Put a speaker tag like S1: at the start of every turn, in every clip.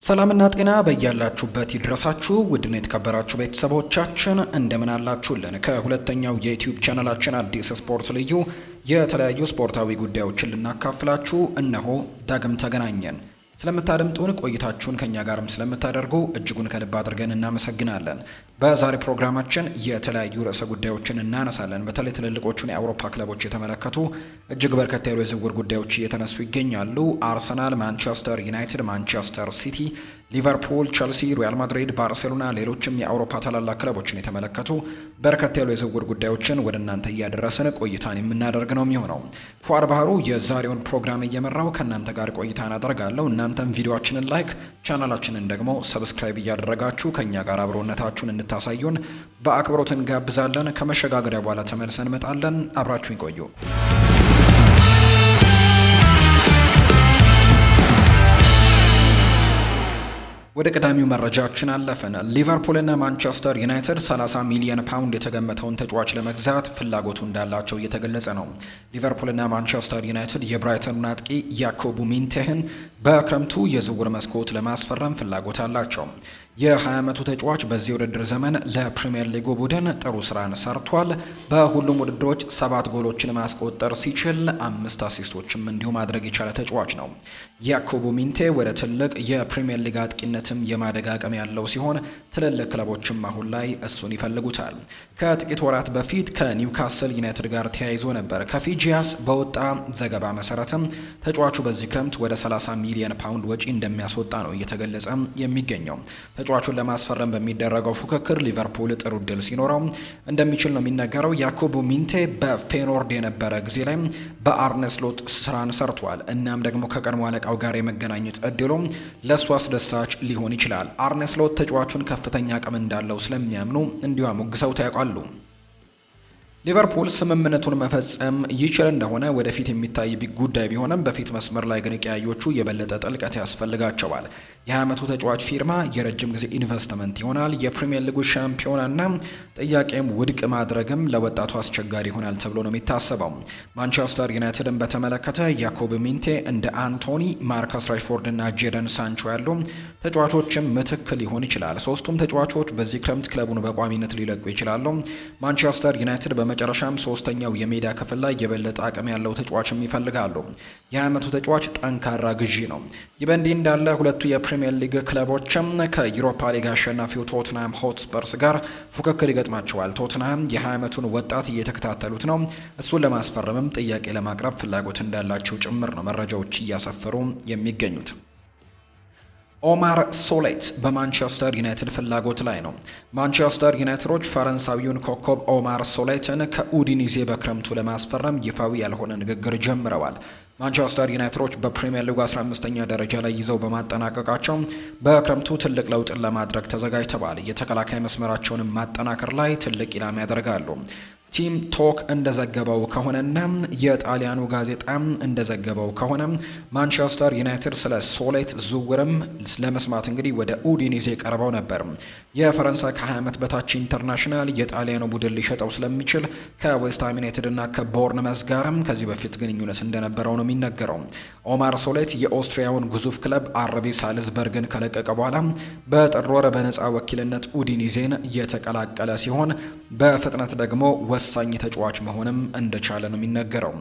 S1: ሰላምና ጤና በያላችሁበት ይድረሳችሁ ውድና የተከበራችሁ ቤተሰቦቻችን እንደምን አላችሁልን? ከሁለተኛው የዩቲዩብ ቻናላችን አዲስ ስፖርት ልዩ የተለያዩ ስፖርታዊ ጉዳዮችን ልናካፍላችሁ እነሆ ዳግም ተገናኘን። ስለምታደምጡን ቆይታችሁን ከኛ ጋርም ስለምታደርጉ እጅጉን ከልብ አድርገን እናመሰግናለን። በዛሬ ፕሮግራማችን የተለያዩ ርዕሰ ጉዳዮችን እናነሳለን። በተለይ ትልልቆቹን የአውሮፓ ክለቦች የተመለከቱ እጅግ በርከት ያሉ የዝውውር ጉዳዮች እየተነሱ ይገኛሉ። አርሰናል፣ ማንቸስተር ዩናይትድ፣ ማንቸስተር ሲቲ፣ ሊቨርፑል፣ ቸልሲ፣ ሪያል ማድሪድ፣ ባርሴሎና ሌሎችም የአውሮፓ ታላላቅ ክለቦችን የተመለከቱ በርከት ያሉ የዝውውር ጉዳዮችን ወደ እናንተ እያደረስን ቆይታን የምናደርግ ነው የሚሆነው። ፏር ባህሩ የዛሬውን ፕሮግራም እየመራው ከእናንተ ጋር ቆይታን አደርጋለሁ። እናንተም ቪዲዮአችንን ላይክ ቻናላችንን ደግሞ ሰብስክራይብ እያደረጋችሁ ከኛ ጋር አብሮነታችሁን እንድታሳዩን በአክብሮት እንጋብዛለን። ከመሸጋገሪያ በኋላ ተመልሰን እንመጣለን። አብራችሁ ይቆዩ። ወደ ቀዳሚው መረጃችን አለፈን። ሊቨርፑል እና ማንቸስተር ዩናይትድ 30 ሚሊዮን ፓውንድ የተገመተውን ተጫዋች ለመግዛት ፍላጎቱ እንዳላቸው እየተገለጸ ነው። ሊቨርፑል እና ማንቸስተር ዩናይትድ የብራይተኑን አጥቂ ያኮቡ ሚንቴህን በክረምቱ የዝውውር መስኮት ለማስፈረም ፍላጎት አላቸው። የ20 ዓመቱ ተጫዋች በዚህ ውድድር ዘመን ለፕሪሚየር ሊጉ ቡድን ጥሩ ስራን ሰርቷል። በሁሉም ውድድሮች 7 ጎሎችን ማስቆጠር ሲችል 5 አሲስቶችም እንዲሁ ማድረግ የቻለ ተጫዋች ነው። ያኮቡ ሚንቴ ወደ ትልቅ የፕሪሚየር ሊግ አጥቂነትም የማደግ አቅም ያለው ሲሆን ትልልቅ ክለቦችም አሁን ላይ እሱን ይፈልጉታል። ከጥቂት ወራት በፊት ከኒውካስል ዩናይትድ ጋር ተያይዞ ነበር። ከፊጂያስ በወጣ ዘገባ መሰረትም ተጫዋቹ በዚህ ክረምት ወደ 30 ሚሊዮን ፓውንድ ወጪ እንደሚያስወጣ ነው እየተገለጸ የሚገኘው። ተጫዋቹን ለማስፈረም በሚደረገው ፉክክር ሊቨርፑል ጥሩ እድል ሲኖረው እንደሚችል ነው የሚነገረው። ያኮቡ ሚንቴ በፌኖርድ የነበረ ጊዜ ላይ በአርነ ስሎት ስራን ሰርቷል። እናም ደግሞ ከቀድሞ አለቃው ጋር የመገናኘት እድሉ ለእሱ አስደሳች ሊሆን ይችላል። አርነ ስሎት ተጫዋቹን ከፍተኛ አቅም እንዳለው ስለሚያምኑ እንዲሁ አሞግሰው ያውቃሉ። ሊቨርፑል ስምምነቱን መፈጸም ይችል እንደሆነ ወደፊት የሚታይ ጉዳይ ቢሆንም በፊት መስመር ላይ ግን ቀያዮቹ የበለጠ ጥልቀት ያስፈልጋቸዋል። የ20 ዓመቱ ተጫዋች ፊርማ የረጅም ጊዜ ኢንቨስትመንት ይሆናል። የፕሪሚየር ሊጉ ሻምፒዮናና ጥያቄም ውድቅ ማድረግም ለወጣቱ አስቸጋሪ ይሆናል ተብሎ ነው የሚታሰበው። ማንቸስተር ዩናይትድን በተመለከተ ያኮብ ሚንቴ እንደ አንቶኒ፣ ማርከስ ራሽፎርድ እና ጄደን ሳንቾ ያሉ ተጫዋቾችም ምትክ ሊሆን ይችላል። ሶስቱም ተጫዋቾች በዚህ ክረምት ክለቡን በቋሚነት ሊለቁ ይችላሉ። ማንቸስተር ዩናይትድ በመጨረሻም ሶስተኛው የሜዳ ክፍል ላይ የበለጠ አቅም ያለው ተጫዋችም ይፈልጋሉ። የ20 ዓመቱ ተጫዋች ጠንካራ ግዢ ነው። ይህ በእንዲህ እንዳለ ሁለቱ የፕሪሚየር ሊግ ክለቦችም ከዩሮፓ ሊግ አሸናፊው ቶትንሃም ሆትስፐርስ ጋር ፉክክር ይገጥማቸዋል። ቶትንሃም የ20 ዓመቱን ወጣት እየተከታተሉት ነው። እሱን ለማስፈረምም ጥያቄ ለማቅረብ ፍላጎት እንዳላቸው ጭምር ነው መረጃዎች እያሰፈሩ የሚገኙት። ኦማር ሶሌት በማንቸስተር ዩናይትድ ፍላጎት ላይ ነው። ማንቸስተር ዩናይትዶች ፈረንሳዊውን ኮከብ ኦማር ሶሌትን ከኡዲኒዜ በክረምቱ ለማስፈረም ይፋዊ ያልሆነ ንግግር ጀምረዋል። ማንቸስተር ዩናይትዶች በፕሪሚየር ሊጉ 15ኛ ደረጃ ላይ ይዘው በማጠናቀቃቸው በክረምቱ ትልቅ ለውጥን ለማድረግ ተዘጋጅተዋል። የተከላካይ መስመራቸውን ማጠናከር ላይ ትልቅ ኢላማ ያደርጋሉ። ቲም ቶክ እንደዘገበው ከሆነና የጣሊያኑ ጋዜጣ እንደዘገበው ከሆነ ማንቸስተር ዩናይትድ ስለ ሶሌት ዝውውርም ለመስማት እንግዲህ ወደ ኡዲኒዜ ቀርበው ነበር። የፈረንሳይ ከ20 ዓመት በታች ኢንተርናሽናል የጣሊያኑ ቡድን ሊሸጠው ስለሚችል ከዌስትሃም ዩናይትድ እና ከቦርንመዝ ጋርም ከዚህ በፊት ግንኙነት እንደነበረው ነው የሚነገረው። ኦማር ሶሌት የኦስትሪያውን ግዙፍ ክለብ አርቢ ሳልዝበርግን ከለቀቀ በኋላ በጥር ወር በነፃ ወኪልነት ኡዲኒዜን የተቀላቀለ ሲሆን በፍጥነት ደግሞ ወሳኝ ተጫዋች መሆንም እንደቻለ ነው የሚነገረው።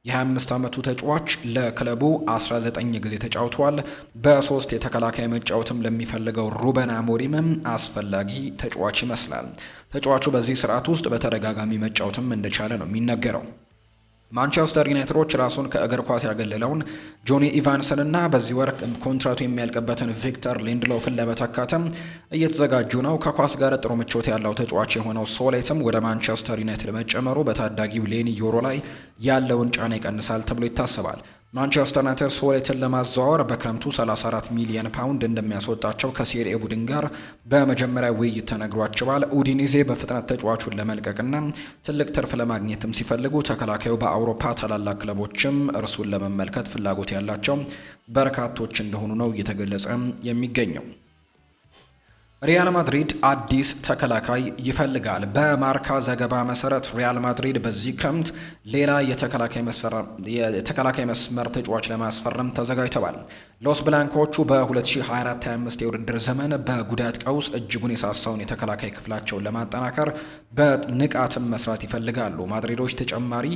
S1: የ25 ዓመቱ ተጫዋች ለክለቡ 19 ጊዜ ተጫውቷል። በ3 የተከላካይ መጫወትም ለሚፈልገው ሩበን አሞሪም አስፈላጊ ተጫዋች ይመስላል። ተጫዋቹ በዚህ ስርዓት ውስጥ በተደጋጋሚ መጫወትም እንደቻለ ነው የሚነገረው። ማንቸስተር ዩናይትዶች ራሱን ከእግር ኳስ ያገለለውን ጆኒ ኢቫንሰን እና በዚህ ወር ኮንትራቱ የሚያልቅበትን ቪክተር ሊንድሎፍን ለመተካትም እየተዘጋጁ ነው። ከኳስ ጋር ጥሩ ምቾት ያለው ተጫዋች የሆነው ሶሌትም ወደ ማንቸስተር ዩናይትድ መጨመሩ በታዳጊው ሌኒ ዮሮ ላይ ያለውን ጫና ይቀንሳል ተብሎ ይታሰባል። ማንቸስተር ዩናይትድ ሶሌትን ለማዘዋወር በክረምቱ 34 ሚሊዮን ፓውንድ እንደሚያስወጣቸው ከሴሪኤ ቡድን ጋር በመጀመሪያ ውይይት ተነግሯቸዋል። ኡዲኒዜ በፍጥነት ተጫዋቹን ለመልቀቅና ትልቅ ትርፍ ለማግኘትም ሲፈልጉ ተከላካዩ በአውሮፓ ታላላቅ ክለቦችም እርሱን ለመመልከት ፍላጎት ያላቸው በርካቶች እንደሆኑ ነው እየተገለጸ የሚገኘው። ሪያል ማድሪድ አዲስ ተከላካይ ይፈልጋል። በማርካ ዘገባ መሰረት ሪያል ማድሪድ በዚህ ክረምት ሌላ የተከላካይ መስመር ተጫዋች ለማስፈረም ተዘጋጅተዋል። ሎስ ብላንኮቹ በ2024-25 የውድድር ዘመን በጉዳት ቀውስ እጅጉን የሳሳውን የተከላካይ ክፍላቸውን ለማጠናከር በንቃትም መስራት ይፈልጋሉ። ማድሪዶች ተጨማሪ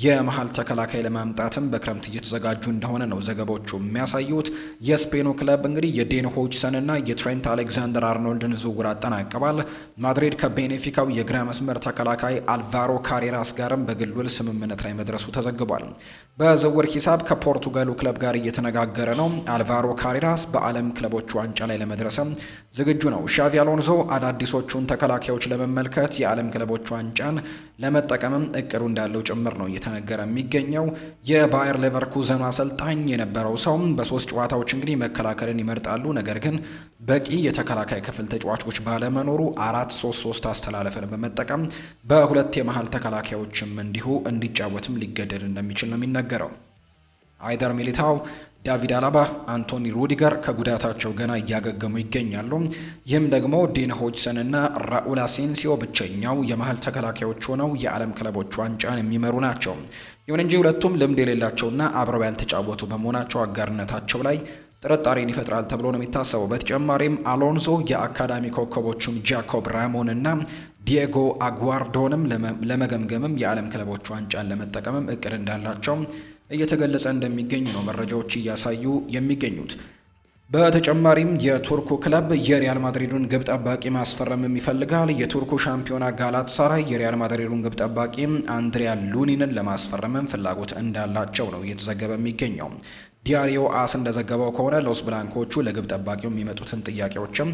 S1: የመሀል ተከላካይ ለማምጣትም በክረምት እየተዘጋጁ እንደሆነ ነው ዘገባዎቹ የሚያሳዩት። የስፔኑ ክለብ እንግዲህ የዴን ሆጅሰን እና የትሬንት አሌክዛንደር አርኖልድን ዝውውር አጠናቀዋል። ማድሪድ ከቤኔፊካው የግራ መስመር ተከላካይ አልቫሮ ካሬራስ ጋርም በግል ውል ስምምነት ላይ መድረሱ ተዘግቧል። በዝውውር ሂሳብ ከፖርቱጋሉ ክለብ ጋር እየተነጋገረ ነው። አልቫሮ ካሬራስ በዓለም ክለቦች ዋንጫ ላይ ለመድረስም ዝግጁ ነው። ሻቪ አሎንዞ አዳዲሶቹን ተከላካዮች ለመመልከት የዓለም ክለቦች ዋንጫን ለመጠቀምም እቅዱ እንዳለው ጭምር ነው እየተነገረ የሚገኘው። የባየር ሌቨርኩዘኑ አሰልጣኝ የነበረው ሰውም በሶስት ጨዋታዎች እንግዲህ መከላከልን ይመርጣሉ። ነገር ግን በቂ የተከላካይ ክፍል ተጫዋቾች ባለመኖሩ 4-3-3 አስተላለፍን በመጠቀም በሁለት የመሃል ተከላካዮችም እንዲሁ እንዲጫወትም ሊገደድ እንደሚችል ነው የሚነገረው። አይደር ሚሊታው፣ ዳቪድ አላባ፣ አንቶኒ ሩዲገር ከጉዳታቸው ገና እያገገሙ ይገኛሉ። ይህም ደግሞ ዴን ሆጅሰን እና ራኡል አሴንሲዮ ብቸኛው የመሃል ተከላካዮች ሆነው የዓለም ክለቦች ዋንጫን የሚመሩ ናቸው። ይሁን እንጂ ሁለቱም ልምድ የሌላቸውና አብረው ያልተጫወቱ በመሆናቸው አጋርነታቸው ላይ ጥርጣሬን ይፈጥራል ተብሎ ነው የሚታሰበው። በተጨማሪም አሎንሶ የአካዳሚ ኮከቦቹን ጃኮብ ራሞን እና ዲየጎ አጓርዶንም ለመገምገምም የዓለም ክለቦች ዋንጫን ለመጠቀምም እቅድ እንዳላቸው እየተገለጸ እንደሚገኝ ነው መረጃዎች እያሳዩ የሚገኙት። በተጨማሪም የቱርኩ ክለብ የሪያል ማድሪዱን ግብ ጠባቂ ማስፈረም ይፈልጋል። የቱርኩ ሻምፒዮና ጋላታሳራይ የሪያል ማድሪዱን ግብ ጠባቂ አንድሪያ ሉኒንን ለማስፈረምም ፍላጎት እንዳላቸው ነው እየተዘገበ የሚገኘው። ዲያሪዮ አስ እንደዘገበው ከሆነ ሎስ ብላንኮቹ ለግብ ጠባቂው የሚመጡትን ጥያቄዎችም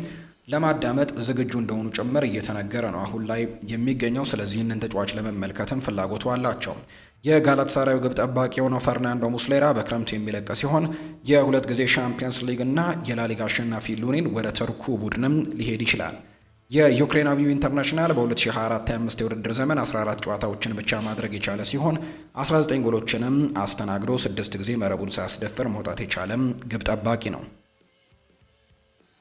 S1: ለማዳመጥ ዝግጁ እንደሆኑ ጭምር እየተነገረ ነው አሁን ላይ የሚገኘው። ስለዚህ ይህንን ተጫዋች ለመመልከትም ፍላጎቱ አላቸው። የጋላታሳራዩ ግብ ጠባቂ የሆነው ፈርናንዶ ሙስሌራ በክረምቱ የሚለቅ ሲሆን የሁለት ጊዜ ሻምፒየንስ ሊግ እና የላሊጋ አሸናፊ ሉኒን ወደ ተርኩ ቡድንም ሊሄድ ይችላል። የዩክሬናዊው ኢንተርናሽናል በ2024-25 የውድድር ዘመን 14 ጨዋታዎችን ብቻ ማድረግ የቻለ ሲሆን 19 ጎሎችንም አስተናግዶ 6 ጊዜ መረቡን ሳያስደፍር መውጣት የቻለም ግብ ጠባቂ ነው።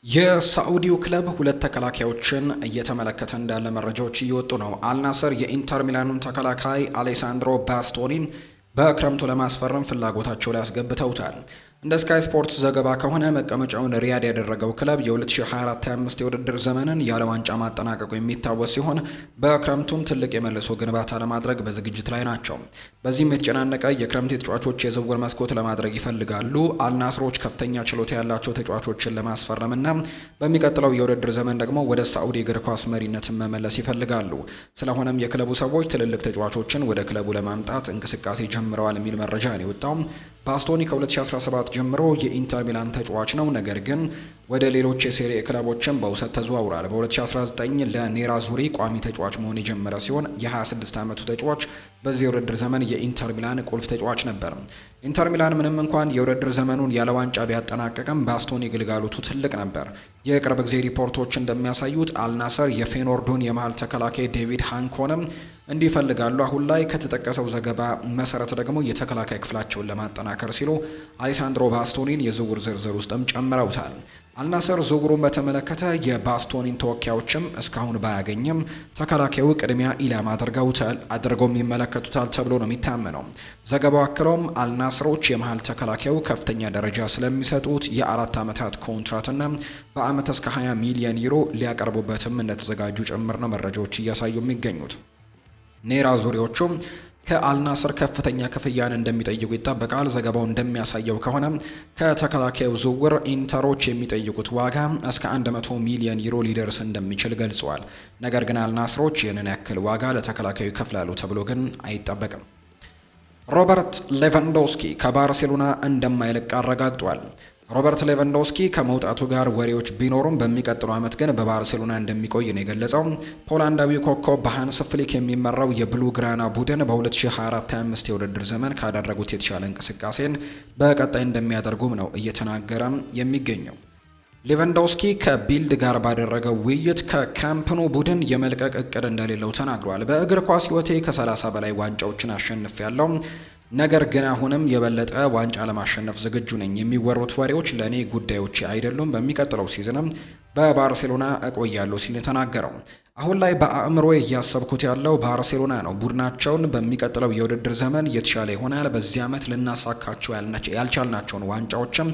S1: የሳዑዲው ክለብ ሁለት ተከላካዮችን እየተመለከተ እንዳለ መረጃዎች እየወጡ ነው። አልናስር የኢንተር ሚላኑን ተከላካይ አሌሳንድሮ ባስቶኒን በክረምቱ ለማስፈረም ፍላጎታቸው ላይ አስገብተውታል። እንደ ስካይ ስፖርትስ ዘገባ ከሆነ መቀመጫውን ሪያድ ያደረገው ክለብ የ2024-25 የውድድር ዘመንን ያለ ዋንጫ ማጠናቀቁ የሚታወስ ሲሆን በክረምቱም ትልቅ የመልሶ ግንባታ ለማድረግ በዝግጅት ላይ ናቸው። በዚህም የተጨናነቀ የክረምት ተጫዋቾች የዝውውር መስኮት ለማድረግ ይፈልጋሉ። አልናስሮች ከፍተኛ ችሎታ ያላቸው ተጫዋቾችን ለማስፈረምና በሚቀጥለው የውድድር ዘመን ደግሞ ወደ ሳዑዲ እግር ኳስ መሪነትን መመለስ ይፈልጋሉ። ስለሆነም የክለቡ ሰዎች ትልልቅ ተጫዋቾችን ወደ ክለቡ ለማምጣት እንቅስቃሴ ጀምረዋል የሚል መረጃ ነው የወጣው። ባስቶኒ ከ2017 ጀምሮ የኢንተር ሚላን ተጫዋች ነው። ነገር ግን ወደ ሌሎች የሴሪኤ ክለቦችም በውሰት ተዘዋውሯል። በ2019 ለኔራ ዙሪ ቋሚ ተጫዋች መሆን የጀመረ ሲሆን የ26 ዓመቱ ተጫዋች በዚህ የውድድር ዘመን የኢንተር ሚላን ቁልፍ ተጫዋች ነበር። ኢንተር ሚላን ምንም እንኳን የውድድር ዘመኑን ያለ ዋንጫ ቢያጠናቀቅም ባስቶኒ ግልጋሎቱ ትልቅ ነበር። የቅርብ ጊዜ ሪፖርቶች እንደሚያሳዩት አልናሰር የፌኖርዱን የመሃል ተከላካይ ዴቪድ ሃንኮንም እንዲፈልጋሉ። አሁን ላይ ከተጠቀሰው ዘገባ መሰረት ደግሞ የተከላካይ ክፍላቸውን ለማጠናከር ሲሉ አሌሳንድሮ ባስቶኒን የዝውውር ዝርዝር ውስጥም ጨምረውታል። አልናሰር ዝውውሩን በተመለከተ የባስቶኒን ተወካዮችም እስካሁን ባያገኝም ተከላካዩ ቅድሚያ ኢላማ አድርገው ይመለከቱታል ተብሎ ነው የሚታመነው። ዘገባው አክሎም አልናስሮች የመሃል ተከላካዩ ከፍተኛ ደረጃ ስለሚሰጡት የ4 ዓመታት ኮንትራትና በአመት እስከ 20 ሚሊዮን ዩሮ ሊያቀርቡበትም እንደተዘጋጁ ጭምር ነው መረጃዎች እያሳዩ የሚገኙት። ኔራ ዙሪዎቹም ከአልናስር ከፍተኛ ክፍያን እንደሚጠይቁ ይጠበቃል። ዘገባው እንደሚያሳየው ከሆነ ከተከላካዩ ዝውውር ኢንተሮች የሚጠይቁት ዋጋ እስከ 100 ሚሊዮን ዩሮ ሊደርስ እንደሚችል ገልጸዋል። ነገር ግን አልናስሮች ይህንን ያክል ዋጋ ለተከላካዩ ይከፍላሉ ተብሎ ግን አይጠበቅም። ሮበርት ሌቫንዶስኪ ከባርሴሎና እንደማይለቅ አረጋግጧል። ሮበርት ሌቫንዶስኪ ከመውጣቱ ጋር ወሬዎች ቢኖሩም በሚቀጥለው ዓመት ግን በባርሴሎና እንደሚቆይ ነው የገለጸው። ፖላንዳዊው ኮከብ በሃንስ ፍሊክ የሚመራው የብሉ ግራና ቡድን በ2024-25 የውድድር ዘመን ካደረጉት የተሻለ እንቅስቃሴን በቀጣይ እንደሚያደርጉም ነው እየተናገረ የሚገኘው። ሌቫንዶስኪ ከቢልድ ጋር ባደረገው ውይይት ከካምፕኑ ቡድን የመልቀቅ እቅድ እንደሌለው ተናግሯል። በእግር ኳስ ሕይወቴ ከ30 በላይ ዋንጫዎችን አሸንፌያለሁ። ነገር ግን አሁንም የበለጠ ዋንጫ ለማሸነፍ ዝግጁ ነኝ። የሚወሩት ወሬዎች ለእኔ ጉዳዮች አይደሉም። በሚቀጥለው ሲዝንም በባርሴሎና እቆያለሁ ሲል የተናገረው። አሁን ላይ በአእምሮ እያሰብኩት ያለው ባርሴሎና ነው። ቡድናቸውን በሚቀጥለው የውድድር ዘመን የተሻለ ይሆናል። በዚህ ዓመት ልናሳካቸው ያልቻልናቸውን ዋንጫዎችም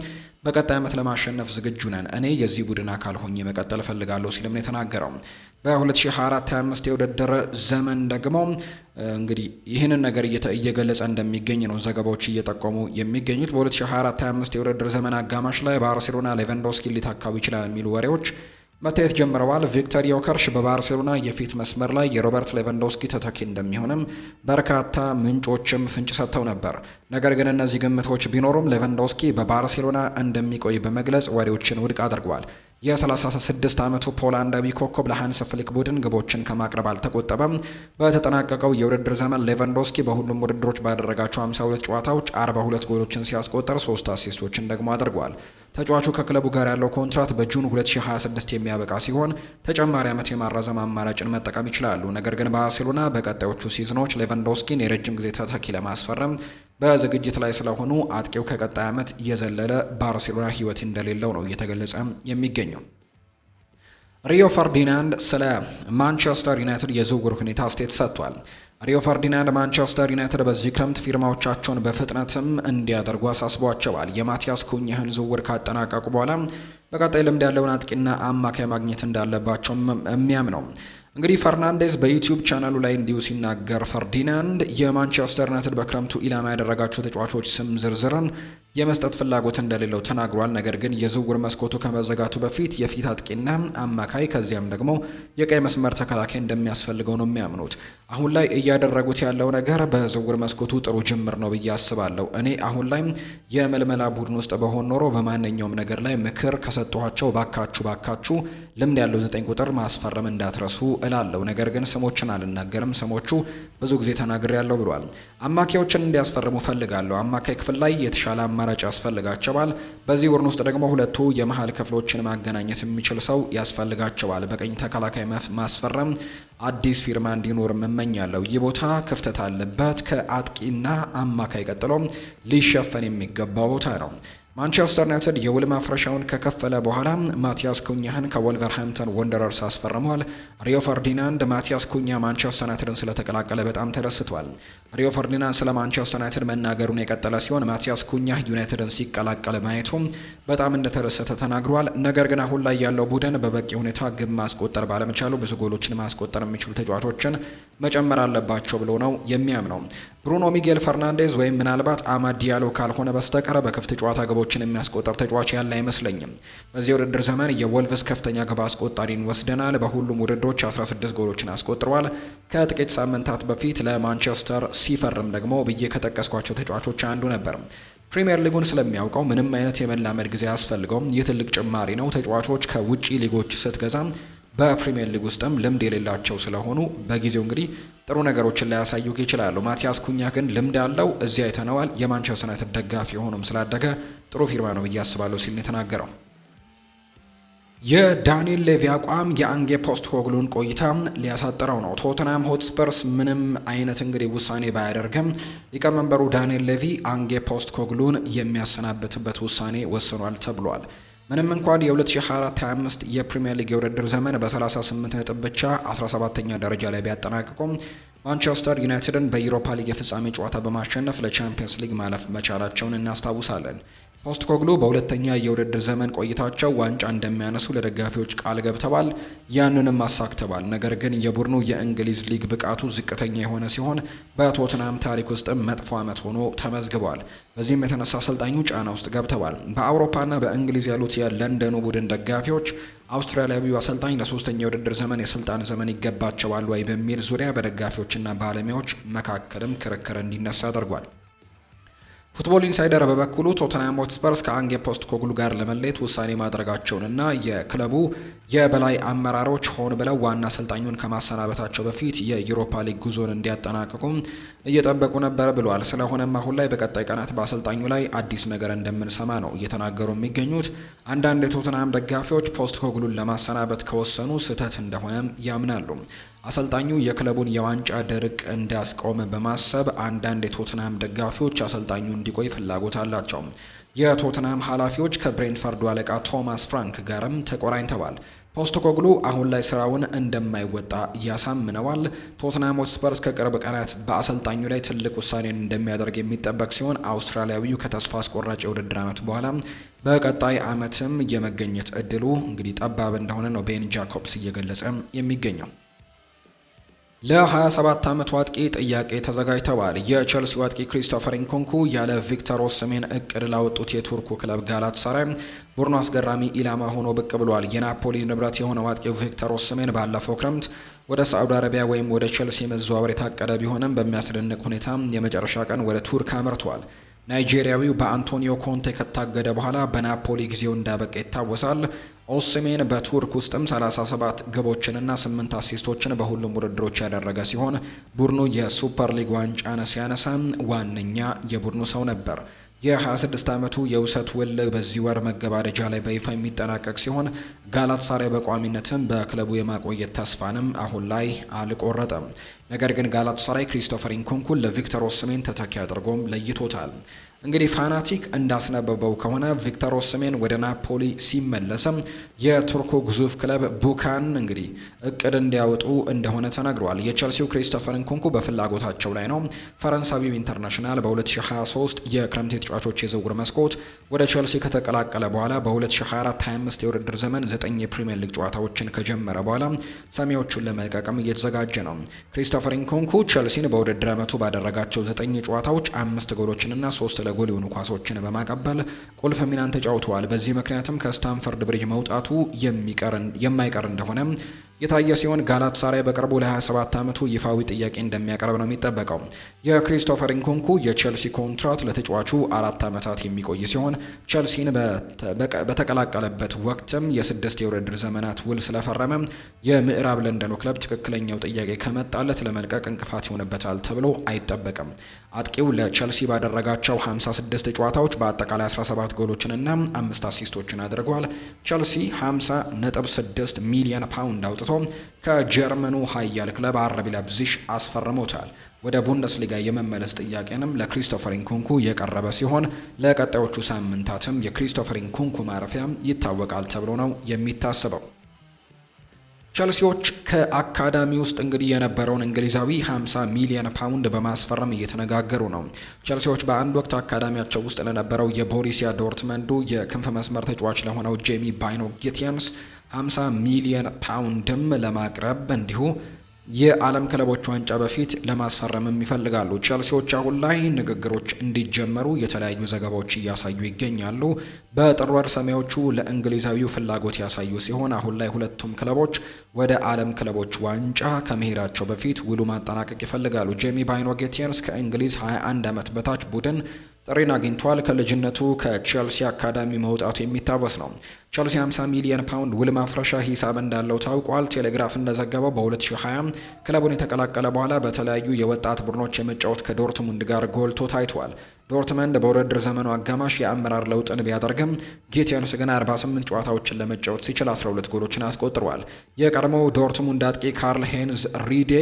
S1: በቀጣይ ዓመት ለማሸነፍ ዝግጁ ነን። እኔ የዚህ ቡድን አካል ሆኜ መቀጠል እፈልጋለሁ ሲልም ነው የተናገረው። በ2024/25 የውድድር ዘመን ደግሞ እንግዲህ ይህንን ነገር እየገለጸ እንደሚገኝ ነው ዘገባዎች እየጠቆሙ የሚገኙት። በ2024/25 የውድድር ዘመን አጋማሽ ላይ ባርሴሎና ሌቫንዶስኪ ሊተካው ይችላል የሚሉ ወሬዎች መታየት ጀምረዋል። ቪክተር ዮከርሽ በባርሴሎና የፊት መስመር ላይ የሮበርት ሌቫንዶስኪ ተተኪ እንደሚሆንም በርካታ ምንጮችም ፍንጭ ሰጥተው ነበር። ነገር ግን እነዚህ ግምቶች ቢኖሩም ሌቫንዶስኪ በባርሴሎና እንደሚቆይ በመግለጽ ወሬዎችን ውድቅ አድርጓል። የ36 ዓመቱ ፖላንዳዊ ኮከብ ለሃንስ ፍሊክ ቡድን ግቦችን ከማቅረብ አልተቆጠበም። በተጠናቀቀው የውድድር ዘመን ሌቫንዶስኪ በሁሉም ውድድሮች ባደረጋቸው 52 ጨዋታዎች 42 ጎሎችን ሲያስቆጠር 3 አሲስቶችን ደግሞ አድርጓል። ተጫዋቹ ከክለቡ ጋር ያለው ኮንትራት በጁን 2026 የሚያበቃ ሲሆን ተጨማሪ ዓመት የማራዘም አማራጭን መጠቀም ይችላሉ። ነገር ግን ባርሴሎና በቀጣዮቹ ሲዝኖች ሌቫንዶስኪን የረጅም ጊዜ ተተኪ ለማስፈረም በዝግጅት ላይ ስለሆኑ አጥቂው ከቀጣይ ዓመት የዘለለ ባርሴሎና ሕይወት እንደሌለው ነው እየተገለጸ የሚገኘው። ሪዮ ፈርዲናንድ ስለ ማንቸስተር ዩናይትድ የዝውውር ሁኔታ አስተያየት ሰጥቷል። ሪዮ ፈርዲናንድ ማንቸስተር ዩናይትድ በዚህ ክረምት ፊርማዎቻቸውን በፍጥነትም እንዲያደርጉ አሳስቧቸዋል። የማቲያስ ኩኛህን ዝውውር ካጠናቀቁ በኋላ በቀጣይ ልምድ ያለውን አጥቂና አማካይ ማግኘት እንዳለባቸው የሚያምነው እንግዲህ ፈርናንዴዝ በዩቲዩብ ቻናሉ ላይ እንዲሁ ሲናገር ፈርዲናንድ የማንቸስተር ዩናይትድ በክረምቱ ኢላማ ያደረጋቸው ተጫዋቾች ስም ዝርዝርን የመስጠት ፍላጎት እንደሌለው ተናግሯል። ነገር ግን የዝውውር መስኮቱ ከመዘጋቱ በፊት የፊት አጥቂና አማካይ ከዚያም ደግሞ የቀይ መስመር ተከላካይ እንደሚያስፈልገው ነው የሚያምኑት። አሁን ላይ እያደረጉት ያለው ነገር በዝውውር መስኮቱ ጥሩ ጅምር ነው ብዬ አስባለሁ። እኔ አሁን ላይ የመልመላ ቡድን ውስጥ በሆን ኖሮ በማንኛውም ነገር ላይ ምክር ከሰጠኋቸው ባካችሁ ልምድ ያለው 9 ቁጥር ማስፈረም እንዳትረሱ እላለሁ። ነገር ግን ስሞችን አልናገርም፣ ስሞቹ ብዙ ጊዜ ተናግሬያለሁ ብሏል። አማካዮችን እንዲያስፈርሙ ፈልጋለሁ። አማካይ ክፍል ላይ የተሻለ አማራጭ ያስፈልጋቸዋል። በዚህ ቡድን ውስጥ ደግሞ ሁለቱ የመሃል ክፍሎችን ማገናኘት የሚችል ሰው ያስፈልጋቸዋል። በቀኝ ተከላካይ ማስፈረም አዲስ ፊርማ እንዲኖር እመኛለሁ። ይህ ቦታ ክፍተት አለበት። ከአጥቂና አማካይ ቀጥሎ ሊሸፈን የሚገባ ቦታ ነው። ማንቸስተር ዩናይትድ የውል ማፍረሻውን ከከፈለ በኋላ ማቲያስ ኩኛህን ከወልቨርሃምፕተን ወንደረርስ አስፈርሟል። ሪዮ ፈርዲናንድ ማቲያስ ኩኛ ማንቸስተር ዩናይትድን ስለተቀላቀለ በጣም ተደስቷል። ሪዮ ፈርዲናንድ ስለ ማንቸስተር ዩናይትድ መናገሩን የቀጠለ ሲሆን ማቲያስ ኩኛ ዩናይትድን ሲቀላቀል ማየቱ በጣም እንደተደሰተ ተናግሯል። ነገር ግን አሁን ላይ ያለው ቡድን በበቂ ሁኔታ ግብ ማስቆጠር ባለመቻሉ ብዙ ጎሎችን ማስቆጠር የሚችሉ ተጫዋቾችን መጨመር አለባቸው ብሎ ነው የሚያምነው። ብሩኖ ሚጌል ፈርናንዴዝ ወይም ምናልባት አማድ ዲያሎ ካልሆነ በስተቀር በክፍት ጨዋታ ግቦችን የሚያስቆጠር ተጫዋች ያለ አይመስለኝም። በዚህ ውድድር ዘመን የወልቭስ ከፍተኛ ግብ አስቆጣሪን ወስደናል። በሁሉም ውድድሮች 16 ጎሎችን አስቆጥረዋል። ከጥቂት ሳምንታት በፊት ለማንቸስተር ሲፈርም ደግሞ ብዬ ከጠቀስኳቸው ተጫዋቾች አንዱ ነበር። ፕሪሚየር ሊጉን ስለሚያውቀው ምንም አይነት የመላመድ ጊዜ አያስፈልገውም። ይህ ትልቅ ጭማሪ ነው። ተጫዋቾች ከውጪ ሊጎች ስትገዛ በፕሪሚየር ሊግ ውስጥም ልምድ የሌላቸው ስለሆኑ በጊዜው እንግዲህ ጥሩ ነገሮችን ሊያሳዩክ ይችላሉ። ማቲያስ ኩኛ ግን ልምድ ያለው እዚያ አይተነዋል። የማንቸስተር ዩናይትድ ደጋፊ ሆኖም ስላደገ ጥሩ ፊርማ ነው ብዬ አስባለሁ ሲል የተናገረው። የዳንኤል ሌቪ አቋም የአንጌ ፖስት ኮግሉን ቆይታ ሊያሳጥረው ነው። ቶተንሃም ሆትስፐርስ ምንም አይነት እንግዲህ ውሳኔ ባያደርግም ሊቀመንበሩ ዳንኤል ሌቪ አንጌ ፖስት ኮግሉን የሚያሰናብትበት ውሳኔ ወስኗል ተብሏል። ምንም እንኳን የ2024/25 የፕሪሚየር ሊግ የውድድር ዘመን በ38 ነጥብ ብቻ 17ኛ ደረጃ ላይ ቢያጠናቅቁም ማንቸስተር ዩናይትድን በዩሮፓ ሊግ የፍጻሜ ጨዋታ በማሸነፍ ለቻምፒየንስ ሊግ ማለፍ መቻላቸውን እናስታውሳለን። ፖስት ኮግሉ በሁለተኛ የውድድር ዘመን ቆይታቸው ዋንጫ እንደሚያነሱ ለደጋፊዎች ቃል ገብተዋል። ያንንም አሳክተዋል። ነገር ግን የቡድኑ የእንግሊዝ ሊግ ብቃቱ ዝቅተኛ የሆነ ሲሆን በቶትናም ታሪክ ውስጥም መጥፎ ዓመት ሆኖ ተመዝግቧል። በዚህም የተነሳ አሰልጣኙ ጫና ውስጥ ገብተዋል። በአውሮፓና በእንግሊዝ ያሉት የለንደኑ ቡድን ደጋፊዎች አውስትራሊያዊው አሰልጣኝ ለሶስተኛ የውድድር ዘመን የስልጣን ዘመን ይገባቸዋል ወይ በሚል ዙሪያ በደጋፊዎችና ባለሙያዎች መካከልም ክርክር እንዲነሳ አድርጓል። ፉትቦል ኢንሳይደር በበኩሉ ቶተንሃም ሆትስፐርስ ከአንጌ ፖስት ኮግሉ ጋር ለመለየት ውሳኔ ማድረጋቸውንና የክለቡ የበላይ አመራሮች ሆን ብለው ዋና አሰልጣኙን ከማሰናበታቸው በፊት የዩሮፓ ሊግ ጉዞን እንዲያጠናቅቁ እየጠበቁ ነበር ብሏል። ስለሆነም አሁን ላይ በቀጣይ ቀናት በአሰልጣኙ ላይ አዲስ ነገር እንደምንሰማ ነው እየተናገሩ የሚገኙት። አንዳንድ የቶተንሃም ደጋፊዎች ፖስት ኮግሉን ለማሰናበት ከወሰኑ ስህተት እንደሆነ ያምናሉ። አሰልጣኙ የክለቡን የዋንጫ ድርቅ እንዳስቆመ በማሰብ አንዳንድ የቶትንሃም ደጋፊዎች አሰልጣኙ እንዲቆይ ፍላጎት አላቸው። የቶትናም ኃላፊዎች ከብሬንትፈርዱ አለቃ ቶማስ ፍራንክ ጋርም ተቆራኝተዋል። ፖስተኮግሉ አሁን ላይ ስራውን እንደማይወጣ ያሳምነዋል። ቶትናም ሆትስፐርስ ከቅርብ ቀናት በአሰልጣኙ ላይ ትልቅ ውሳኔን እንደሚያደርግ የሚጠበቅ ሲሆን አውስትራሊያዊው ከተስፋ አስቆራጭ የውድድር ዓመት በኋላ በቀጣይ ዓመትም የመገኘት እድሉ እንግዲህ ጠባብ እንደሆነ ነው ቤን ጃኮብስ እየገለጸ የሚገኘው። ለ27 ዓመቱ አጥቂ ጥያቄ ተዘጋጅተዋል። የቼልሲው አጥቂ ክሪስቶፈር ኢንኩንኩ ያለ ቪክተር ኦስሜን እቅድ ላወጡት የቱርኩ ክለብ ጋላታሳራይ ቡድኑ አስገራሚ ኢላማ ሆኖ ብቅ ብሏል። የናፖሊ ንብረት የሆነው አጥቂው ቪክተር ኦስሜን ባለፈው ክረምት ወደ ሳዑዲ አረቢያ ወይም ወደ ቼልሲ መዘዋወር የታቀደ ቢሆንም በሚያስደንቅ ሁኔታ የመጨረሻ ቀን ወደ ቱርክ አምርቷል። ናይጄሪያዊው በአንቶኒዮ ኮንቴ ከታገደ በኋላ በናፖሊ ጊዜው እንዳበቃ ይታወሳል። ኦስሜን በቱርክ ውስጥም 37 ግቦችንና 8 አሲስቶችን በሁሉም ውድድሮች ያደረገ ሲሆን ቡድኑ የሱፐር ሊግ ዋንጫን ሲያነሳ ዋነኛ የቡድኑ ሰው ነበር። የ26 ዓመቱ የውሰት ውል በዚህ ወር መገባደጃ ላይ በይፋ የሚጠናቀቅ ሲሆን ጋላታሳራይ በቋሚነትም በክለቡ የማቆየት ተስፋንም አሁን ላይ አልቆረጠም። ነገር ግን ጋላታሳራይ ክሪስቶፈር ኢንኩንኩን ለቪክተር ኦስሜን ተተኪ አድርጎም ለይቶታል። እንግዲህ ፋናቲክ እንዳስነበበው ከሆነ ቪክተር ኦስሜን ወደ ናፖሊ ሲመለስም የቱርኩ ግዙፍ ክለብ ቡካን እንግዲህ እቅድ እንዲያወጡ እንደሆነ ተነግሯል። የቼልሲው ክሪስቶፈር ኢንኩንኩ በፍላጎታቸው ላይ ነው። ፈረንሳዊው ኢንተርናሽናል በ2023 የክረምት የተጫዋቾች የዝውውር መስኮት ወደ ቼልሲ ከተቀላቀለ በኋላ በ2024-25 የውድድር ዘመን 9 የፕሪሚየር ሊግ ጨዋታዎችን ከጀመረ በኋላ ሰሜዎቹን ለመልቀቅም እየተዘጋጀ ነው። ክሪስቶፈር ኢንኩንኩ ቼልሲን በውድድር ዓመቱ ባደረጋቸው 9 ጨዋታዎች 5 ጎሎችንና 3 ጎል የሆኑ ኳሶችን በማቀበል ቁልፍ ሚናን ተጫውተዋል። በዚህ ምክንያትም ከስታንፈርድ ብሪጅ መውጣቱ የማይቀር እንደሆነ የታየ ሲሆን ጋላታሳራይ በቅርቡ ለ27 ዓመቱ ይፋዊ ጥያቄ እንደሚያቀርብ ነው የሚጠበቀው። የክሪስቶፈር ኢንኩንኩ የቼልሲ ኮንትራት ለተጫዋቹ 4 ዓመታት የሚቆይ ሲሆን ቼልሲን በተቀላቀለበት ወቅትም የ6 የውድድር ዘመናት ውል ስለፈረመ የምዕራብ ለንደኑ ክለብ ትክክለኛው ጥያቄ ከመጣለት ለመልቀቅ እንቅፋት ይሆንበታል ተብሎ አይጠበቅም። አጥቂው ለቼልሲ ባደረጋቸው 56 ጨዋታዎች በአጠቃላይ 17 ጎሎችንና 5 አሲስቶችን አድርጓል። ቼልሲ 50.6 ሚሊዮን ፓውንድ አውጥቶ ከጀርመኑ ኃያል ክለብ አርቢ ላይፕዚግ አስፈርሞታል። ወደ ቡንደስሊጋ የመመለስ ጥያቄንም ለክሪስቶፈር ኢንኩንኩ የቀረበ ሲሆን ለቀጣዮቹ ሳምንታትም የክሪስቶፈር ኢንኩንኩ ማረፊያ ይታወቃል ተብሎ ነው የሚታሰበው። ቸልሲዎች ከአካዳሚ ውስጥ እንግዲህ የነበረውን እንግሊዛዊ 50 ሚሊዮን ፓውንድ በማስፈረም እየተነጋገሩ ነው። ቸልሲዎች በአንድ ወቅት አካዳሚያቸው ውስጥ ለነበረው የቦሩሲያ ዶርትመንዱ የክንፍ መስመር ተጫዋች ለሆነው ጄሚ ባይኖ ጌቲያንስ 50 ሚሊዮን ፓውንድም ለማቅረብ እንዲሁ የዓለም ክለቦች ዋንጫ በፊት ለማስፈረምም ይፈልጋሉ። ቸልሲዎች አሁን ላይ ንግግሮች እንዲጀመሩ የተለያዩ ዘገባዎች እያሳዩ ይገኛሉ። በጥር ወር ሰማያዊዎቹ ለእንግሊዛዊው ፍላጎት ያሳዩ ሲሆን አሁን ላይ ሁለቱም ክለቦች ወደ ዓለም ክለቦች ዋንጫ ከመሄዳቸው በፊት ውሉ ማጠናቀቅ ይፈልጋሉ። ጄሚ ባይኖ ጌቲያንስ ከእንግሊዝ 21 ዓመት በታች ቡድን ጥሪን አግኝቷል። ከልጅነቱ ከቼልሲ አካዳሚ መውጣቱ የሚታወስ ነው። ቼልሲ 50 ሚሊዮን ፓውንድ ውል ማፍረሻ ሂሳብ እንዳለው ታውቋል። ቴሌግራፍ እንደዘገበው በ2020 ክለቡን የተቀላቀለ በኋላ በተለያዩ የወጣት ቡድኖች የመጫወት ከዶርትሙንድ ጋር ጎልቶ ታይቷል። ዶርትመንድ በውድድር ዘመኑ አጋማሽ የአመራር ለውጥን ቢያደርግም ጌቲያንስ ግን 48 ጨዋታዎችን ለመጫወት ሲችል 12 ጎሎችን አስቆጥሯል። የቀድሞው ዶርትሙንድ አጥቂ ካርል ሄንዝ ሪዴ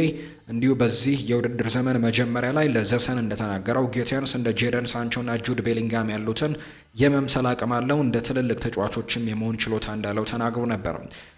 S1: እንዲሁ በዚህ የውድድር ዘመን መጀመሪያ ላይ ለዘሰን እንደተናገረው ጌቲያንስ እንደ ጄደን ሳንቾና ጁድ ቤሊንጋም ያሉትን የመምሰል አቅም አለው፣ እንደ ትልልቅ ተጫዋቾችም የመሆን ችሎታ እንዳለው ተናግሮ ነበር።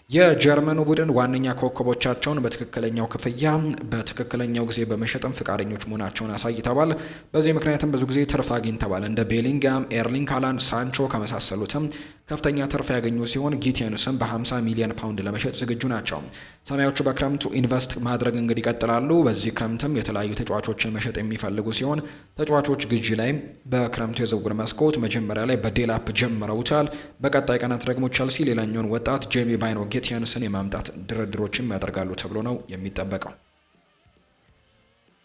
S1: የጀርመኑ ቡድን ዋነኛ ኮከቦቻቸውን በትክክለኛው ክፍያ በትክክለኛው ጊዜ በመሸጥም ፍቃደኞች መሆናቸውን አሳይተዋል። በዚህ ምክንያትም ብዙ ጊዜ ትርፍ አግኝተዋል። እንደ ቤሊንጋም፣ ኤርሊንግ ሃላንድ፣ ሳንቾ ከመሳሰሉትም ከፍተኛ ትርፍ ያገኙ ሲሆን ጊቲያንስም በ50 ሚሊዮን ፓውንድ ለመሸጥ ዝግጁ ናቸው። ሰማያዎቹ በክረምቱ ኢንቨስት ማድረግ እንግዲህ ይቀጥላሉ። በዚህ ክረምትም የተለያዩ ተጫዋቾችን መሸጥ የሚፈልጉ ሲሆን ተጫዋቾች ግዢ ላይ በክረምቱ የዝውውር መስኮት መጀመሪያ ላይ በዴላፕ ጀምረውታል። በቀጣይ ቀናት ደግሞ ቸልሲ ሌላኛውን ወጣት ጄሚ ባይኖ ጌቲያንስን የማምጣት ድርድሮችም ያደርጋሉ ተብሎ ነው የሚጠበቀው።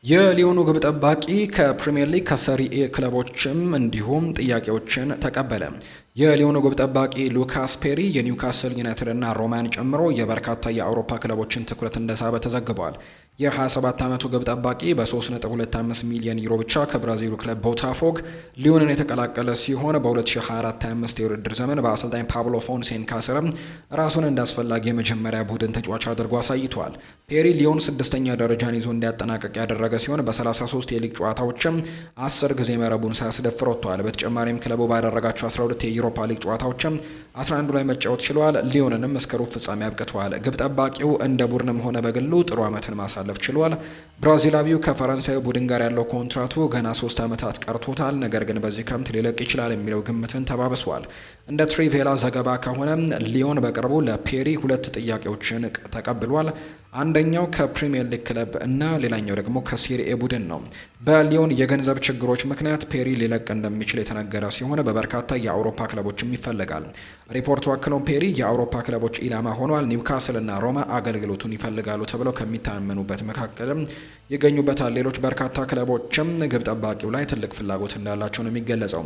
S1: የሊዮኑ ግብ ጠባቂ ከፕሪሚየር ሊግ ከሰሪኤ ክለቦችም እንዲሁም ጥያቄዎችን ተቀበለ። የሊዮኑ ግብ ጠባቂ ሉካስ ፔሪ የኒውካስል ዩናይትድ እና ሮማን ጨምሮ የበርካታ የአውሮፓ ክለቦችን ትኩረት እንደሳበ ተዘግቧል። የ27 ዓመቱ ግብ ጠባቂ በ3.25 ሚሊዮን ዩሮ ብቻ ከብራዚሉ ክለብ ቦታፎግ ሊዮንን የተቀላቀለ ሲሆን በ2024-25 የውድድር ዘመን በአሰልጣኝ ፓብሎ ፎንሴካ ስርም ራሱን እንደ አስፈላጊ የመጀመሪያ ቡድን ተጫዋች አድርጎ አሳይቷል። ፔሪ ሊዮን 6ኛ ደረጃን ይዞ እንዲያጠናቀቅ ያደረገ ሲሆን በ33 የሊግ ጨዋታዎችም 10 ጊዜ መረቡን ሳያስደፍር ወጥቷል። በተጨማሪም ክለቡ ባደረጋቸው 12 የዩሮፓ ሊግ ጨዋታዎችም 11 ላይ መጫወት ችሏል። ሊዮንንም እስከ ሩብ ፍጻሜ አብቅተዋል። ግብ ጠባቂው እንደ ቡድንም ሆነ በግሉ ጥሩ ዓመትን ማሳለፍ ችሏል። ብራዚላዊው ከፈረንሳዩ ቡድን ጋር ያለው ኮንትራቱ ገና 3 ዓመታት ቀርቶታል። ነገር ግን በዚህ ክረምት ሊለቅ ይችላል የሚለው ግምትን ተባብሷል። እንደ ትሪቬላ ዘገባ ከሆነ ሊዮን በቅርቡ ለፔሪ 2 ጥያቄዎችን ተቀብሏል። አንደኛው ከፕሪሚየር ሊግ ክለብ እና ሌላኛው ደግሞ ከሴሪኤ ቡድን ነው። በሊዮን የገንዘብ ችግሮች ምክንያት ፔሪ ሊለቅ እንደሚችል የተነገረ ሲሆን በበርካታ የአውሮፓ ክለቦችም ይፈልጋል። ሪፖርቱ አክሎም ፔሪ የአውሮፓ ክለቦች ኢላማ ሆኗል። ኒውካስል እና ሮማ አገልግሎቱን ይፈልጋሉ ተብለው ከሚታመኑበት መካከልም ይገኙበታል። ሌሎች በርካታ ክለቦችም ግብ ጠባቂው ላይ ትልቅ ፍላጎት እንዳላቸው ነው የሚገለጸው።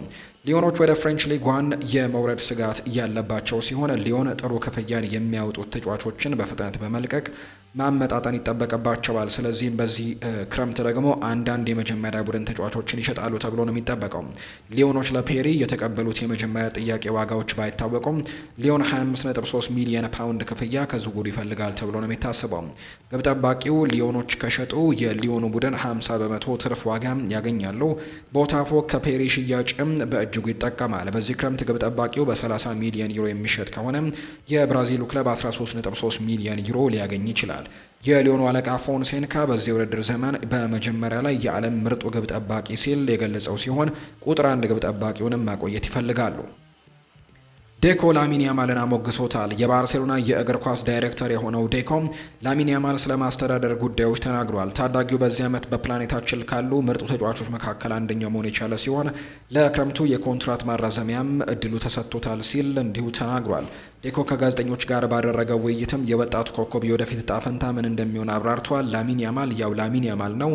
S1: ሊዮኖች ወደ ፍሬንች ሊግ ዋን የመውረድ ስጋት ያለባቸው ሲሆን ሊዮን ጥሩ ክፍያን የሚያወጡት ተጫዋቾችን በፍጥነት በመልቀቅ ማመጣጠን ይጠበቅባቸዋል። ስለዚህም በዚህ ክረምት ደግሞ አንዳንድ የመጀመሪያ ቡድን ተጫዋቾችን ይሸጣሉ ተብሎ ነው የሚጠበቀው። ሊዮኖች ለፔሪ የተቀበሉት የመጀመሪያ ጥያቄ ዋጋዎች ባይታወቁም ሊዮን 25.3 ሚሊዮን ፓውንድ ክፍያ ከዝውውሩ ይፈልጋል ተብሎ ነው የሚታሰበው። ግብ ጠባቂው ሊዮኖች ከሸጡ የሊዮኑ ቡድን 50 በመቶ ትርፍ ዋጋ ያገኛሉ። ቦታፎግ ከፔሪ ሽያጭም በእጅጉ ይጠቀማል። በዚህ ክረምት ግብ ጠባቂው በ30 ሚሊዮን ዩሮ የሚሸጥ ከሆነ የብራዚሉ ክለብ 13.3 ሚሊዮን ዩሮ ሊያገኝ ይችላል። የሊዮኑ አለቃ ፎንሴካ በዚህ ውድድር ዘመን በመጀመሪያ ላይ የዓለም ምርጡ ግብ ጠባቂ ሲል የገለጸው ሲሆን ቁጥር 1 ግብ ጠባቂውንም ማቆየት ይፈልጋሉ። ዴኮ ላሚን ያማልን አሞግሶታል። የባርሴሎና የእግር ኳስ ዳይሬክተር የሆነው ዴኮ ላሚን ያማል ስለ ማስተዳደር ጉዳዮች ተናግሯል። ታዳጊው በዚህ ዓመት በፕላኔታችን ካሉ ምርጡ ተጫዋቾች መካከል አንደኛው መሆን የቻለ ሲሆን ለክረምቱ የኮንትራት ማራዘሚያም እድሉ ተሰጥቶታል ሲል እንዲሁ ተናግሯል። ዴኮ ከጋዜጠኞች ጋር ባደረገው ውይይትም የወጣቱ ኮከብ የወደፊት እጣ ፈንታ ምን እንደሚሆን አብራርቷል። ላሚን ያማል ያው ላሚን ያማል ነው፣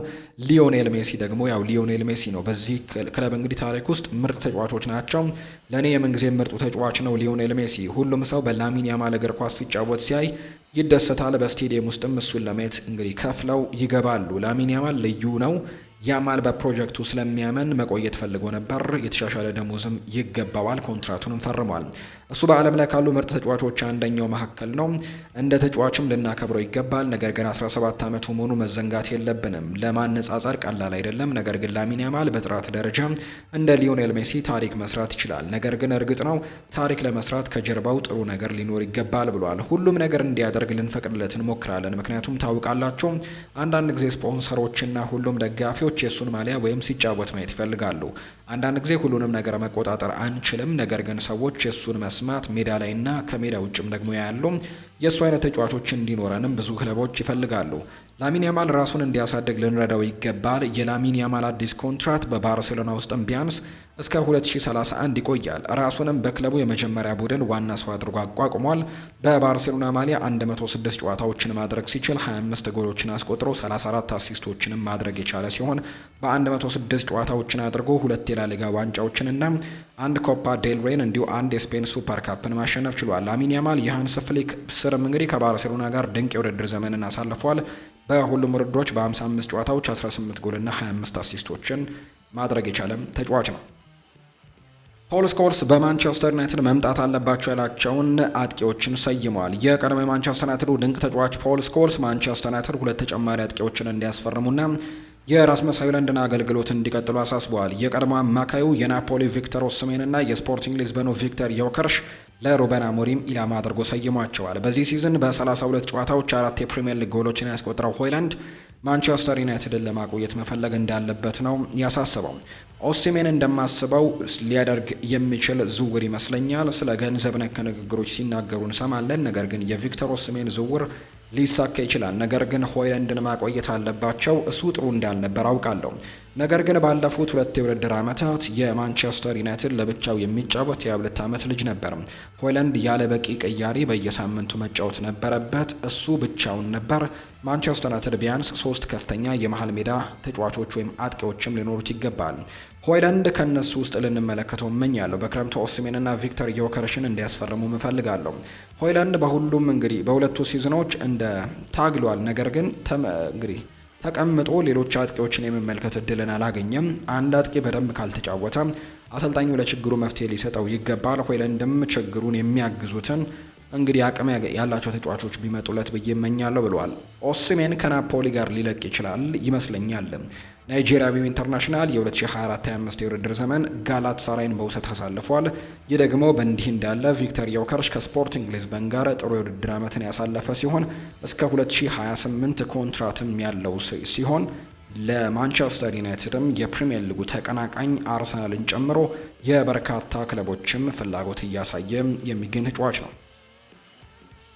S1: ሊዮኔል ሜሲ ደግሞ ያው ሊዮኔል ሜሲ ነው። በዚህ ክለብ እንግዲህ ታሪክ ውስጥ ምርጥ ተጫዋቾች ናቸው። ለእኔ የምንጊዜ ምርጡ ተጫዋች ነው ሊዮኔል ሜሲ። ሁሉም ሰው በላሚን ያማል እግር ኳስ ሲጫወት ሲያይ ይደሰታል። በስቴዲየም ውስጥም እሱን ለማየት እንግዲህ ከፍለው ይገባሉ። ላሚን ያማል ልዩ ነው። ያማል በፕሮጀክቱ ስለሚያመን መቆየት ፈልጎ ነበር። የተሻሻለ ደሞዝም ይገባዋል። ኮንትራቱንም ፈርሟል። እሱ በዓለም ላይ ካሉ ምርጥ ተጫዋቾች አንደኛው መካከል ነው። እንደ ተጫዋችም ልናከብረው ይገባል። ነገር ግን 17 ዓመቱ መሆኑ መዘንጋት የለብንም። ለማነጻጸር ቀላል አይደለም። ነገር ግን ላሚን ያማል በጥራት ደረጃ እንደ ሊዮኔል ሜሲ ታሪክ መስራት ይችላል። ነገር ግን እርግጥ ነው ታሪክ ለመስራት ከጀርባው ጥሩ ነገር ሊኖር ይገባል ብሏል። ሁሉም ነገር እንዲያደርግ ልንፈቅድለት እንሞክራለን። ምክንያቱም ታውቃላችሁ አንዳንድ ጊዜ ስፖንሰሮችና ሁሉም ደጋፊዎች የእሱን ማሊያ ወይም ሲጫወት ማየት ይፈልጋሉ። አንዳንድ ጊዜ ሁሉንም ነገር መቆጣጠር አንችልም። ነገር ግን ሰዎች የእሱን መስማት ሜዳ ላይና ከሜዳ ውጭም ደግሞ ያሉ የእሱ አይነት ተጫዋቾች እንዲኖረንም ብዙ ክለቦች ይፈልጋሉ። ላሚን ያማል ራሱን እንዲያሳድግ ልንረዳው ይገባል። የላሚን ያማል አዲስ ኮንትራት በባርሴሎና ውስጥም ቢያንስ እስከ 2031 ይቆያል። ራሱንም በክለቡ የመጀመሪያ ቡድን ዋና ሰው አድርጎ አቋቁሟል። በባርሴሎና ማሊያ 106 ጨዋታዎችን ማድረግ ሲችል 25 ጎሎችን አስቆጥሮ 34 አሲስቶችንም ማድረግ የቻለ ሲሆን በ106 ጨዋታዎችን አድርጎ 2 የላሊጋ ዋንጫዎችንና 1 ኮፓ ዴል ሬን እንዲሁ 1 የስፔን ሱፐር ካፕን ማሸነፍ ችሏል። ላሚን ያማል የሃንስ ፍሊክ ስርም እንግዲህ ከባርሴሎና ጋር ድንቅ የውድድር ዘመንን አሳልፏል። በሁሉም ውድድሮች በ55 ጨዋታዎች 18 ጎልና 25 አሲስቶችን ማድረግ የቻለም ተጫዋች ነው። ፖል ስኮልስ በማንቸስተር ዩናይትድ መምጣት አለባቸው ያላቸውን አጥቂዎችን ሰይመዋል። የቀድሞ የማንቸስተር ዩናይትዱ ድንቅ ተጫዋች ፖል ስኮልስ ማንቸስተር ዩናይትድ 2 ተጨማሪ አጥቂዎችን እንዲያስፈርሙና የራስመስ ሆይሉንድን አገልግሎት እንዲቀጥሉ አሳስበዋል። የቀድሞ አማካዩ የናፖሊ ቪክተር ኦስሜን እና የስፖርቲንግ ሊዝበኑ ቪክተር ዮከርሽ ለሩበን አሞሪም ኢላማ አድርጎ ሰይሟቸዋል። በዚህ ሲዝን በ32 ጨዋታዎች 4 የፕሪሚየር ሊግ ጎሎችን ያስቆጠረው ሆይሉንድ ማንቸስተር ዩናይትድን ለማቆየት መፈለግ እንዳለበት ነው ያሳሰበው። ኦሲሜን እንደማስበው ሊያደርግ የሚችል ዝውውር ይመስለኛል። ስለ ገንዘብ ነክ ንግግሮች ሲናገሩ እንሰማለን። ነገር ግን የቪክተር ኦሲሜን ዝውውር ሊሳካ ይችላል። ነገር ግን ሆይሉንድን ማቆየት አለባቸው። እሱ ጥሩ እንዳልነበር አውቃለሁ። ነገር ግን ባለፉት 2 የውድድር ዓመታት የማንቸስተር ዩናይትድ ለብቻው የሚጫወት የ22 ዓመት ልጅ ነበር። ሆይለንድ ያለ በቂ ቅያሪ በየሳምንቱ መጫወት ነበረበት። እሱ ብቻውን ነበር። ማንቸስተር ዩናይትድ ቢያንስ 3 ከፍተኛ የመሃል ሜዳ ተጫዋቾች ወይም አጥቂዎችም ሊኖሩት ይገባል። ሆይለንድ ከነሱ ውስጥ ልንመለከተው እመኛለሁ። በክረምቱ ኦሲሜንና ቪክተር ዮከርሽን እንዲያስፈርሙ እፈልጋለሁ። ሆይለንድ በሁሉም እንግዲህ በሁለቱ ሲዝኖች እንደ ታግሏል። ነገር ግን እንግዲህ ተቀምጦ ሌሎች አጥቂዎችን የመመልከት እድልን አላገኘም። አንድ አጥቂ በደንብ ካልተጫወተ አሰልጣኙ ለችግሩ መፍትሄ ሊሰጠው ይገባል። ሆይለንድም ችግሩን የሚያግዙትን እንግዲህ አቅም ያላቸው ተጫዋቾች ቢመጡለት ብዬ እመኛለሁ ብለዋል። ኦሲሜን ከናፖሊ ጋር ሊለቅ ይችላል ይመስለኛል። ናይጄሪያዊው ኢንተርናሽናል የ2024-25 የውድድር ዘመን ጋላት ሳራይን በውሰት አሳልፏል። ይህ ደግሞ በእንዲህ እንዳለ ቪክተር ዮከርሽ ከስፖርቲንግ ሊዝበን ጋር ጥሩ የውድድር ዓመትን ያሳለፈ ሲሆን እስከ 2028 ኮንትራትም ያለው ሲሆን ለማንቸስተር ዩናይትድም የፕሪሚየር ሊጉ ተቀናቃኝ አርሰናልን ጨምሮ የበርካታ ክለቦችም ፍላጎት እያሳየ የሚገኝ ተጫዋች ነው።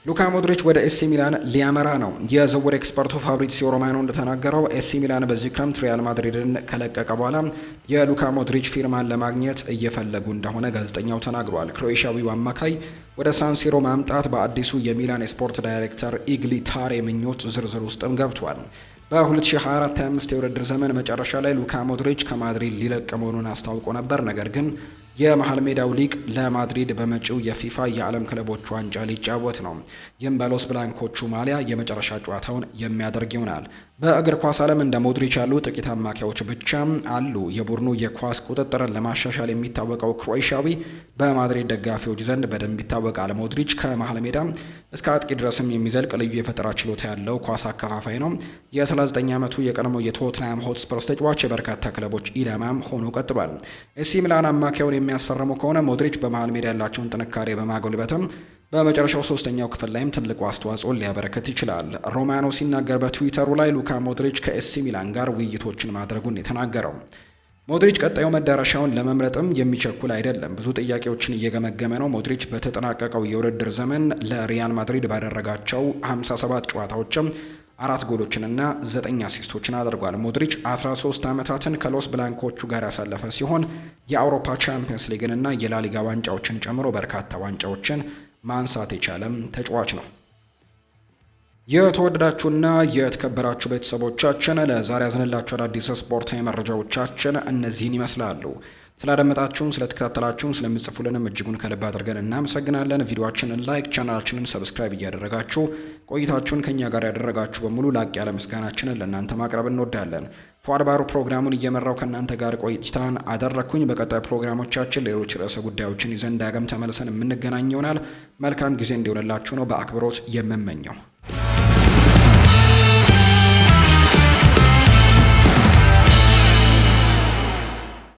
S1: ሉካ ሞድሪች ወደ ኤሲ ሚላን ሊያመራ ነው። የዝውውር ኤክስፐርቱ ፋብሪዚዮ ሮማኖ እንደተናገረው ኤሲ ሚላን በዚህ ክረምት ሪያል ማድሪድን ከለቀቀ በኋላ የሉካ ሞድሪች ፊርማን ለማግኘት እየፈለጉ እንደሆነ ጋዜጠኛው ተናግሯል። ክሮኤሽያዊው አማካይ ወደ ሳንሲሮ ማምጣት በአዲሱ የሚላን የስፖርት ዳይሬክተር ኢግሊ ታሬ ምኞት ዝርዝር ውስጥም ገብቷል። በ2024-25 የውድድር ዘመን መጨረሻ ላይ ሉካ ሞድሪች ከማድሪድ ሊለቅ መሆኑን አስታውቆ ነበር። ነገር ግን የመሃል ሜዳው ሊግ ለማድሪድ በመጪው የፊፋ የዓለም ክለቦች ዋንጫ ሊጫወት ነው። ይህም በሎስ ብላንኮቹ ማሊያ የመጨረሻ ጨዋታውን የሚያደርግ ይሆናል። በእግር ኳስ ዓለም እንደ ሞድሪች ያሉ ጥቂት አማካዮች ብቻ አሉ። የቡድኑ የኳስ ቁጥጥርን ለማሻሻል የሚታወቀው ክሮኤሽያዊ በማድሪድ ደጋፊዎች ዘንድ በደንብ ይታወቃል። ሞድሪች ከመሃል ሜዳ እስከ አጥቂ ድረስም የሚዘልቅ ልዩ የፈጠራ ችሎታ ያለው ኳስ አከፋፋይ ነው። የ39 ዓመቱ የቀድሞ የቶትንሃም ሆትስፐርስ ተጫዋች የበርካታ ክለቦች ኢላማም ሆኖ ቀጥሏል። ኤሲ ሚላን አማካዩን የሚያስፈርሙ ከሆነ ሞድሪች በመሃል ሜዳ ያላቸውን ጥንካሬ በማጎልበትም በመጨረሻው 3ኛው ክፍል ላይም ትልቁ አስተዋጽኦ ሊያበረከት ይችላል። ሮማኖ ሲናገር በትዊተሩ ላይ ሉካ ሞድሪች ከኤሲ ሚላን ጋር ውይይቶችን ማድረጉን የተናገረው። ሞድሪች ቀጣዩ መዳረሻውን ለመምረጥም የሚቸኩል አይደለም። ብዙ ጥያቄዎችን እየገመገመ ነው። ሞድሪች በተጠናቀቀው የውድድር ዘመን ለሪያል ማድሪድ ባደረጋቸው 57 ጨዋታዎችም 4 ጎሎችንና 9 አሲስቶችን አድርጓል። ሞድሪች 13 ዓመታትን ከሎስ ብላንኮቹ ጋር ያሳለፈ ሲሆን የአውሮፓ ቻምፒየንስ ሊግንና የላሊጋ ዋንጫዎችን ጨምሮ በርካታ ዋንጫዎችን ማንሳት የቻለም ተጫዋች ነው። የተወደዳችሁና የተከበራችሁ ቤተሰቦቻችን ለዛሬ ያዝንላችሁ አዳዲስ ስፖርታዊ መረጃዎቻችን እነዚህን ይመስላሉ። ስላደመጣችሁን፣ ስለተከታተላችሁን፣ ስለምጽፉልንም እጅጉን ከልብ አድርገን እናመሰግናለን። ቪዲዮአችንን ላይክ፣ ቻናላችንን ሰብስክራይብ እያደረጋችሁ ቆይታችሁን ከኛ ጋር ያደረጋችሁ በሙሉ ላቅ ያለ ምስጋናችንን ለእናንተ ማቅረብ እንወዳለን። ፏድባሩ ፕሮግራሙን እየመራው ከእናንተ ጋር ቆይታን አደረግኩኝ። በቀጣይ ፕሮግራሞቻችን ሌሎች ርዕሰ ጉዳዮችን ይዘን ዳግም ተመልሰን የምንገናኝ ይሆናል። መልካም ጊዜ እንዲሆንላችሁ ነው በአክብሮት የምመኘው።